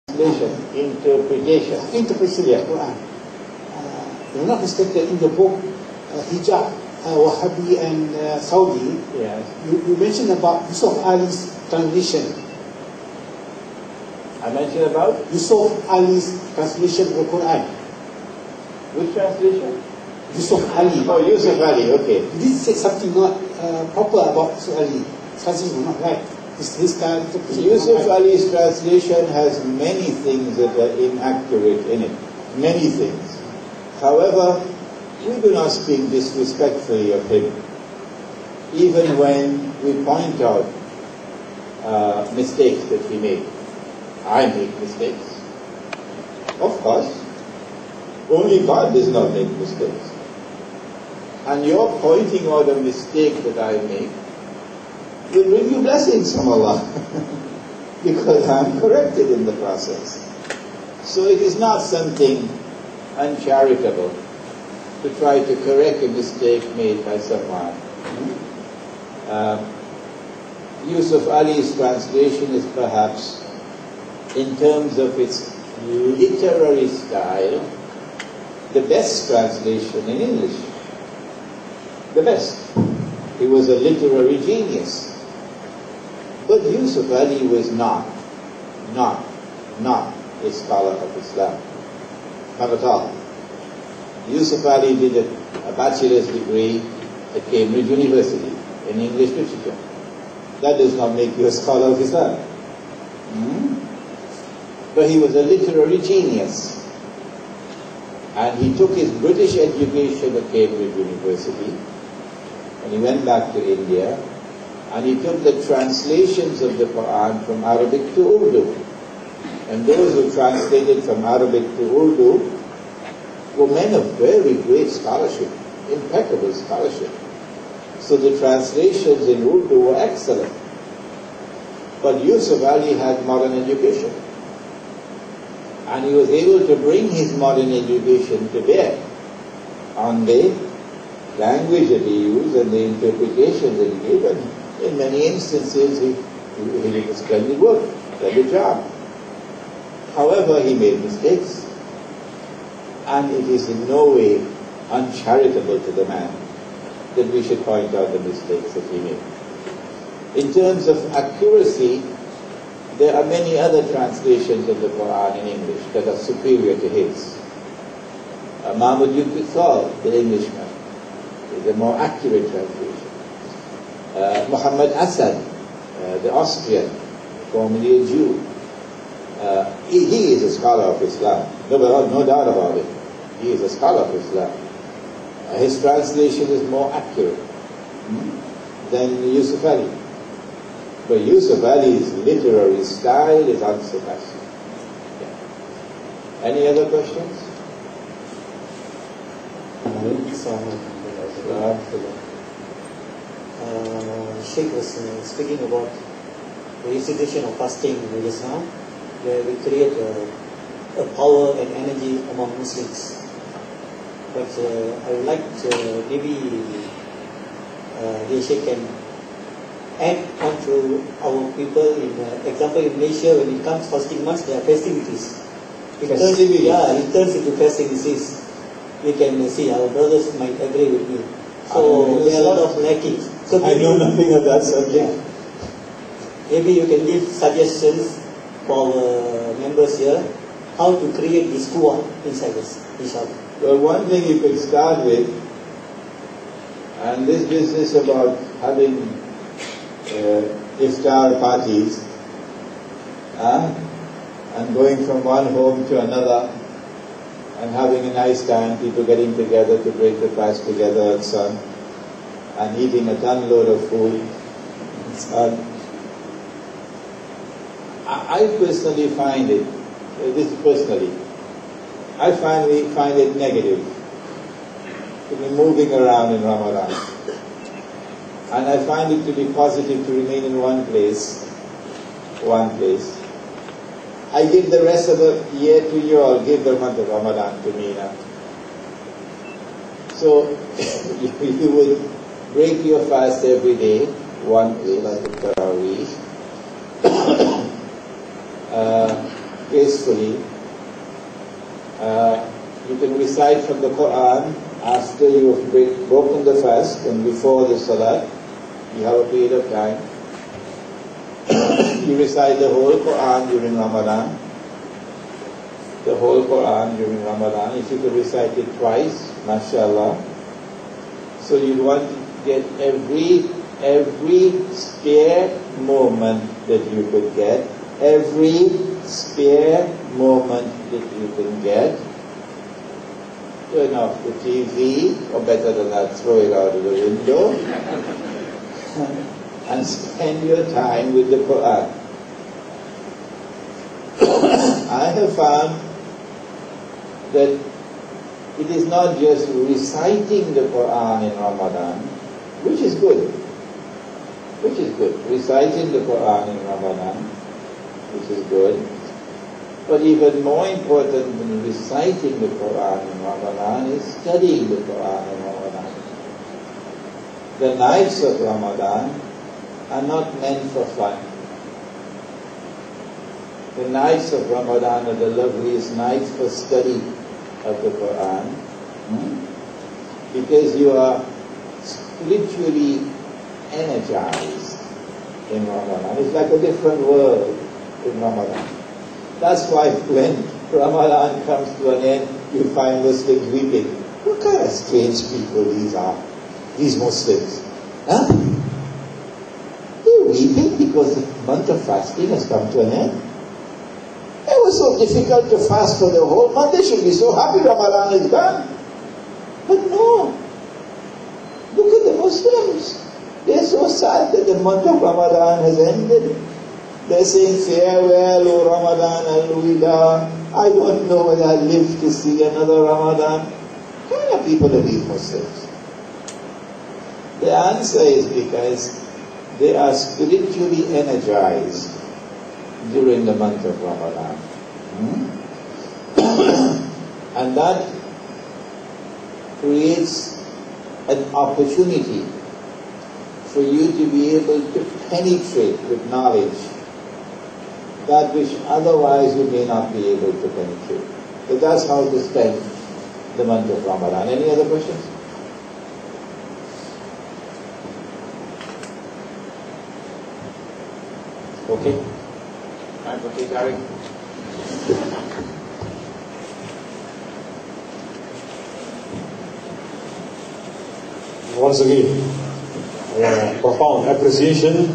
Interpretation of the Quran. If I'm not mistaken, in the book Hijab, Wahhabi and Saudi, yes. you mentioned about Yusuf Ali's translation. I mentioned about Yusuf Ali's translation of the Quran. Which translation? Yusuf Ali. Oh, Yusuf Ali, okay. You did say something not proper about Yusuf Ali. Translation was not right. His Yusuf Ali's translation has many things that are inaccurate in it. Many things. However, we do not speak disrespectfully of him. Even when we point out mistakes that he made. I make mistakes. Of course. Only God does not make mistakes. And your pointing out a mistake that I make will bring you blessings from Allah. Because I am corrected in the process. So it is not something uncharitable to try to correct a mistake made by someone. Yusuf Ali's translation is perhaps, in terms of its literary style, the best translation in English. The best. He was a literary genius. But Yusuf Ali was not a scholar of Islam. Not at all. Yusuf Ali did a bachelor's degree at Cambridge University in English literature. That does not make you a scholar of Islam. But he was a literary genius. And he took his British education at Cambridge University, and he went back to India, and he took the translations of the Quran from Arabic to Urdu. And those who translated from Arabic to Urdu were men of very great scholarship, impeccable scholarship. So the translations in Urdu were excellent. But Yusuf Ali had modern education. And he was able to bring his modern education to bear on the language that he used and the interpretation that he gave. And in many instances, he did a splendid work, splendid job. However, he made mistakes. And it is in no way uncharitable to the man that we should point out the mistakes that he made. In terms of accuracy, there are many other translations of the Quran in English that are superior to his. Mahmud Yuqithal, the Englishman, is a more accurate translation. Muhammad Asad, the Austrian, formerly a Jew, he is a scholar of Islam. No doubt about it. He is a scholar of Islam. His translation is more accurate than Yusuf Ali. But Yusuf Ali's literary style is unsurpassed. Yeah. Any other questions? Sheikh was speaking about the institution of fasting just now, where we create a power and energy among Muslims. But I would like to maybe the Sheikh can add on to our people. In example, in Malaysia, when it comes fasting months, there are festivities. It turns into festivities. We can see, our brothers might agree with me. So there are a lot of lacking. So I know nothing of that subject. Maybe you can give suggestions for our members here, how to create this kuah inside us, inshallah. Well, one thing you could start with, and this business about having iftar parties and going from one home to another and having a nice time, people getting together to break the fast together and so on, and eating a ton load of food. I personally find it, I find it negative to be moving around in Ramadan. And I find it to be positive to remain in one place. I give the rest of the year to you all, give the month of Ramadan to me now. So, you would break your fast every day, one day, like a Tarawih. gracefully. You can recite from the Quran after you've broken the fast and before the Salat. You have a period of time. You recite the whole Quran during Ramadan. The whole Quran during Ramadan. If you could recite it twice, mashallah. So you want to get every spare moment that you could get. Every spare moment that you can get. Turn off the TV, or better than that, throw it out of the window. And spend your time with the Quran. I have found that it is not just reciting the Quran in Ramadan, which is good. Reciting the Quran in Ramadan, which is good. But even more important than reciting the Quran in Ramadan is studying the Quran in Ramadan. The nights of Ramadan are not meant for fun. The nights of Ramadan are the loveliest nights for study of the Quran, because you are spiritually energized in Ramadan. It's like a different world in Ramadan. That's why when Ramadan comes to an end, you find Muslims weeping. What kind of strange people these are, these Muslims? Huh? They're weeping because the month of fasting has come to an end. It was so difficult to fast for the whole month. They should be so happy Ramadan is gone. But no. Look at the Muslims. They're so sad that the month of Ramadan has ended. They're saying, farewell, O Ramadan, al-Wida. I don't know whether I'll live to see another Ramadan. What kind of people are these Muslims? The answer is because they are spiritually energized during the month of Ramadan. And that creates an opportunity for you to be able to penetrate with knowledge that which otherwise you may not be able to penetrate. So that's how to spend the month of Ramadan. Any other questions? Okay. Okay, Gary. Once again, profound appreciation